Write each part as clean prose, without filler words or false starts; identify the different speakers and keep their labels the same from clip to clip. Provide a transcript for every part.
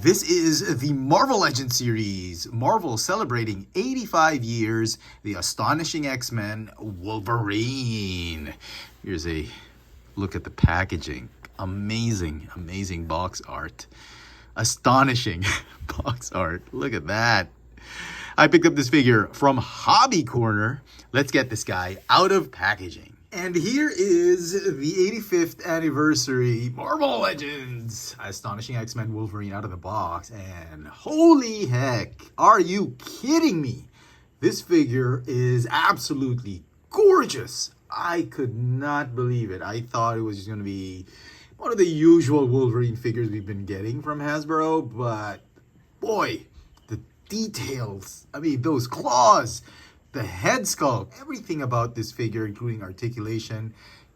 Speaker 1: This is the Marvel Legends series. Marvel celebrating 85 years. The Astonishing X-Men Wolverine. Here's a look at the packaging. Amazing, amazing box art. Astonishing box art. Look at that. I picked up this figure from Hobby Corner. Let's get this guy out of packaging. And here is the 85th anniversary Marvel Legends Astonishing X-Men Wolverine out of the box. And holy heck, are you kidding me? This figure is absolutely gorgeous. I could not believe it. I thought it was just going to be one of the usual Wolverine figures we've been getting from Hasbro, but boy, the details. I mean, those claws. The head sculpt, everything about this figure, including articulation,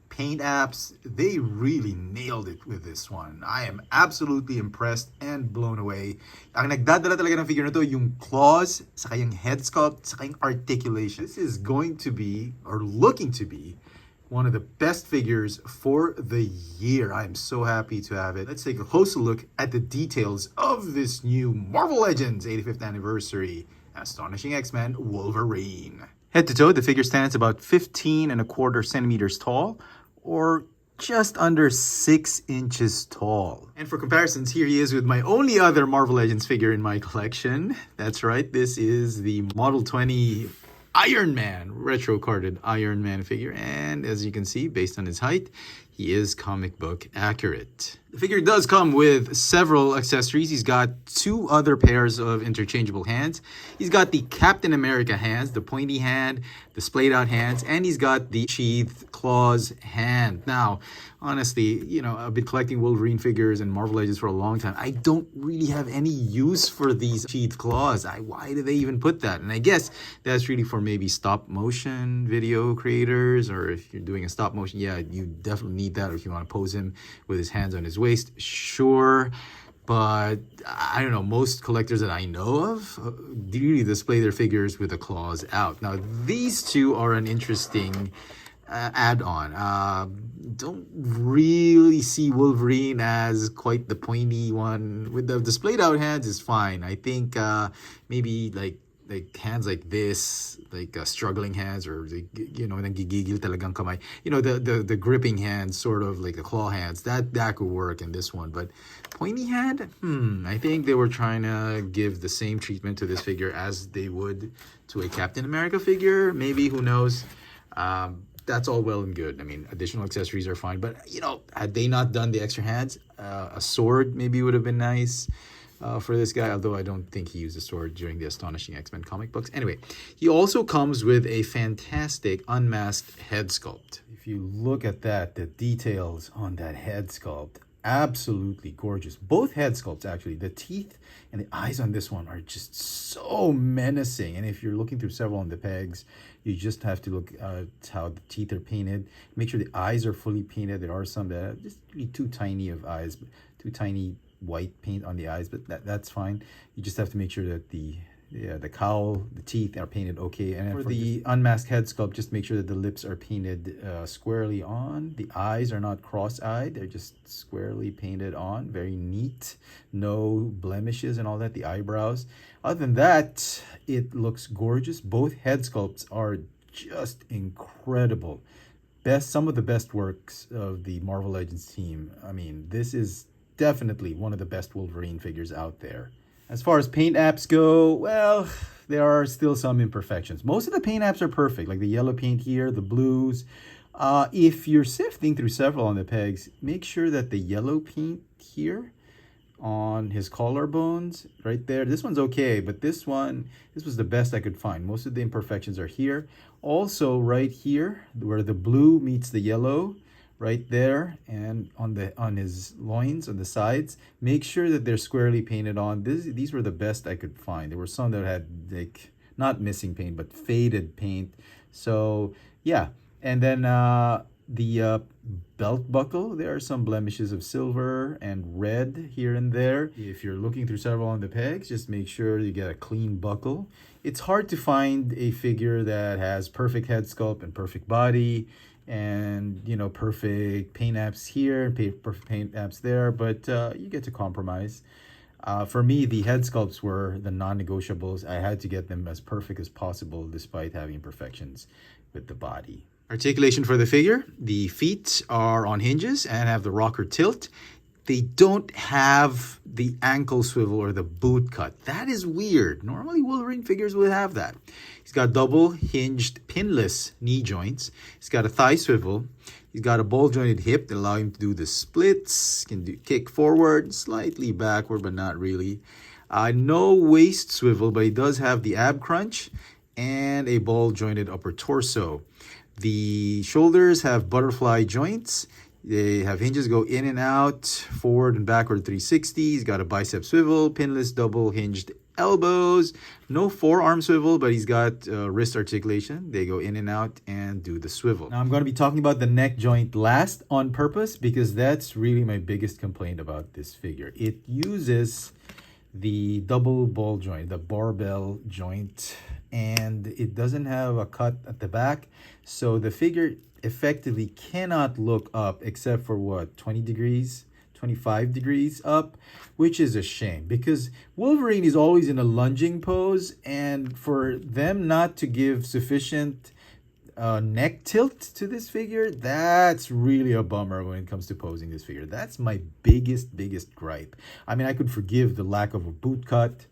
Speaker 1: paint apps, they really nailed it with this one. I am absolutely impressed and blown away. Ang nagdadala talaga ng figure na to, yung claws, saka yung head sculpt, saka yung articulation. This is going to be, or looking to be, one of the best figures for the year. I am so happy to have it. Let's take a closer look at the details of this new Marvel Legends 85th anniversary Astonishing X-Men Wolverine. Head to toe, the figure stands about 15.25 centimeters tall, or just under 6 inches tall. And for comparisons, here he is with my only other Marvel Legends figure in my collection. That's right, this is the Model 20 Iron Man, retro-carded Iron Man figure. And as you can see, based on his height, he is comic book accurate. The figure does come with several accessories. He's got 2 other pairs of interchangeable hands. He's got the Captain America hands, the pointy hand, the splayed out hands, and he's got the sheathed claws hand. Now, honestly, you know, I've been collecting Wolverine figures and Marvel Legends for a long time. I don't really have any use for these sheathed claws. Why do they even put that? And I guess that's really for maybe stop motion video creators, or if you're doing a stop motion, yeah, you definitely need that. Or if you want to pose him with his hands on his waist, sure. But I don't know, most collectors that I know of really display their figures with the claws out. Now, these two are an interesting add-on. Don't really see Wolverine as quite the pointy one. With the displayed out hands is fine. I think maybe like hands like this, like struggling hands, or you know, nagigigil talagang kamay. You know, the gripping hands, sort of like the claw hands. That could work in this one, but pointy hand, I think they were trying to give the same treatment to this figure as they would to a Captain America figure. Maybe, who knows? That's all well and good. I mean, additional accessories are fine, but you know, had they not done the extra hands, a sword maybe would have been nice. For this guy, although I don't think he used a sword during the Astonishing X-Men comic books. Anyway, he also comes with a fantastic unmasked head sculpt. If you look at that, the details on that head sculpt, absolutely gorgeous. Both head sculpts, actually. The teeth and the eyes on this one are just so menacing. And if you're looking through several on the pegs, you just have to look at how the teeth are painted. Make sure the eyes are fully painted. There are some that are just really too tiny of eyes, too tiny white paint on the eyes, but that's fine. You just have to make sure that the cowl, the teeth are painted okay. And for the unmasked head sculpt, just make sure that the lips are painted squarely on. The eyes are not cross-eyed. They're just squarely painted on. Very neat. No blemishes and all that. The eyebrows. Other than that, it looks gorgeous. Both head sculpts are just incredible. Some of the best works of the Marvel Legends team. I mean, this is definitely one of the best Wolverine figures out there. As far as paint apps go, well, there are still some imperfections. Most of the paint apps are perfect, like the yellow paint here, the blues. If you're sifting through several on the pegs, make sure that the yellow paint here on his collarbones, right there, this one's okay, but this was the best I could find. Most of the imperfections are here. Also, right here, where the blue meets the yellow, right there, and on his loins, on the sides, make sure that they're squarely painted on. These were the best I could find. There were some that had, like, not missing paint, but faded paint. So yeah, and then the belt buckle, there are some blemishes of silver and red here and there. If you're looking through several on the pegs, just make sure you get a clean buckle. It's hard to find a figure that has perfect head sculpt and perfect body, and you know, perfect paint apps here and perfect paint apps there, but you get to compromise. For me, the head sculpts were the non-negotiables. I had to get them as perfect as possible despite having imperfections with the body. Articulation for the figure. The feet are on hinges and have the rocker tilt. They don't have the ankle swivel or the boot cut. That is weird. Normally Wolverine figures would have that. He's got double hinged pinless knee joints. He's got a thigh swivel. He's got a ball jointed hip that allow him to do the splits. Can do kick forward, slightly backward, but not really. No waist swivel, but he does have the ab crunch and a ball jointed upper torso. The shoulders have butterfly joints. They have hinges go in and out, forward and backward 360. He's got a bicep swivel, pinless double hinged elbows. No forearm swivel, but he's got wrist articulation. They go in and out and do the swivel. Now I'm going to be talking about the neck joint last on purpose because that's really my biggest complaint about this figure. It uses the double ball joint, the barbell joint, and it doesn't have a cut at the back. So the figure effectively cannot look up except for what, 20 degrees, 25 degrees up, which is a shame because Wolverine is always in a lunging pose, and for them not to give sufficient neck tilt to this figure, that's really a bummer when it comes to posing this figure. That's my biggest gripe. I mean, I could forgive the lack of a boot cut,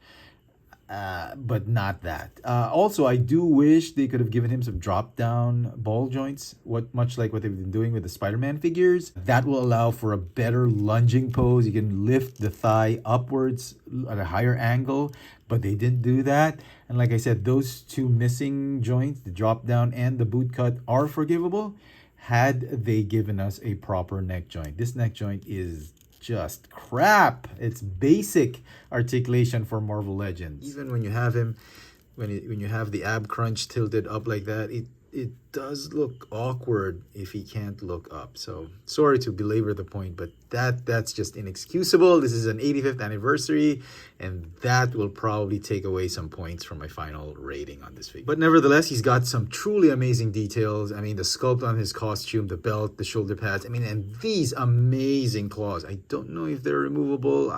Speaker 1: but not that. Also, I do wish they could have given him some drop-down ball joints, much like what they've been doing with the Spider-Man figures. That will allow for a better lunging pose. You can lift the thigh upwards at a higher angle, but they didn't do that. And like I said, those two missing joints, the drop-down and the boot cut, are forgivable had they given us a proper neck joint. This neck joint is just crap. It's basic articulation for Marvel Legends. Even when you have him, when you have the ab crunch tilted up like that, it does look awkward if he can't look up. So sorry to belabor the point, but that's just inexcusable. This is an 85th anniversary, and that will probably take away some points from my final rating on this figure. But nevertheless, he's got some truly amazing details. I mean, the sculpt on his costume, the belt, the shoulder pads, I mean, and these amazing claws. I don't know if they're removable.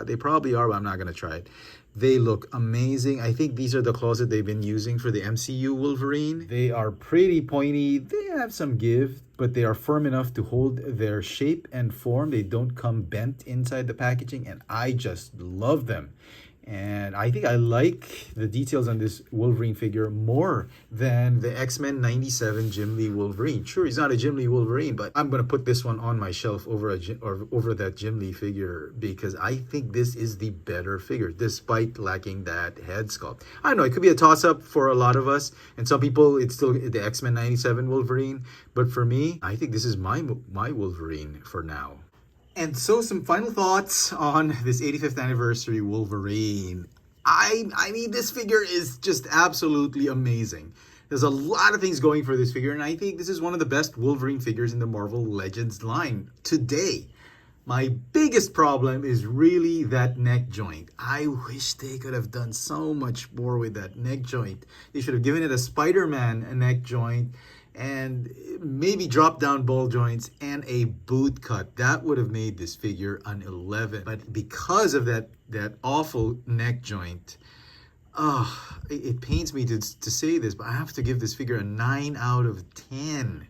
Speaker 1: They probably are, but I'm not going to try it. They look amazing. I think these are the claws that they've been using for the MCU Wolverine. They are pretty pointy. They have some give, but they are firm enough to hold their shape and form. They don't come bent inside the packaging, and I just love them. And I think I like the details on this Wolverine figure more than the X-Men 97 Jim Lee Wolverine. Sure, he's not a Jim Lee Wolverine, but I'm going to put this one on my shelf over that Jim Lee figure because I think this is the better figure, despite lacking that head sculpt. I don't know, it could be a toss-up for a lot of us, and some people, it's still the X-Men 97 Wolverine, but for me, I think this is my Wolverine for now. And so some final thoughts on this 85th anniversary Wolverine. I mean, this figure is just absolutely amazing. There's a lot of things going for this figure, and I think this is one of the best Wolverine figures in the Marvel Legends line today. My biggest problem is really that neck joint. I wish they could have done so much more with that neck joint. They should have given it a Spider-Man neck joint, and maybe drop down ball joints and a boot cut. That would have made this figure an 11. But because of that awful neck joint, it pains me to say this, but I have to give this figure a 9 out of 10.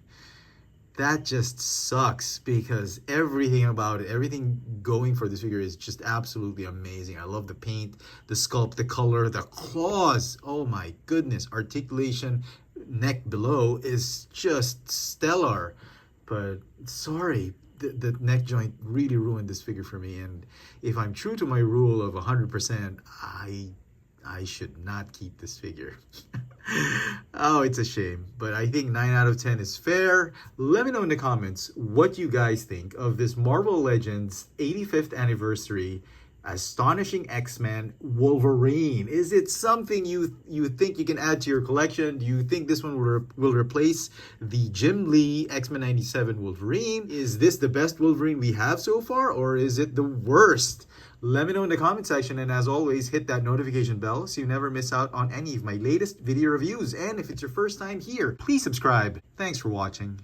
Speaker 1: That just sucks because everything about it, everything going for this figure is just absolutely amazing. I love the paint, the sculpt, the color, the claws. Oh my goodness, articulation, neck below is just stellar. But sorry, the neck joint really ruined this figure for me. And if I'm true to my rule of 100%, I should not keep this figure. Oh, it's a shame. But I think 9 out of 10 is fair. Let me know in the comments what you guys think of this Marvel Legends 85th anniversary Astonishing X-Men Wolverine. Is it something you think you can add to your collection? Do you think this one will replace the Jim Lee X-Men 97 Wolverine? Is this the best Wolverine we have so far, or is it the worst? Let me know in the comment section, and as always, hit that notification bell so you never miss out on any of my latest video reviews. And if it's your first time here, please subscribe. Thanks for watching.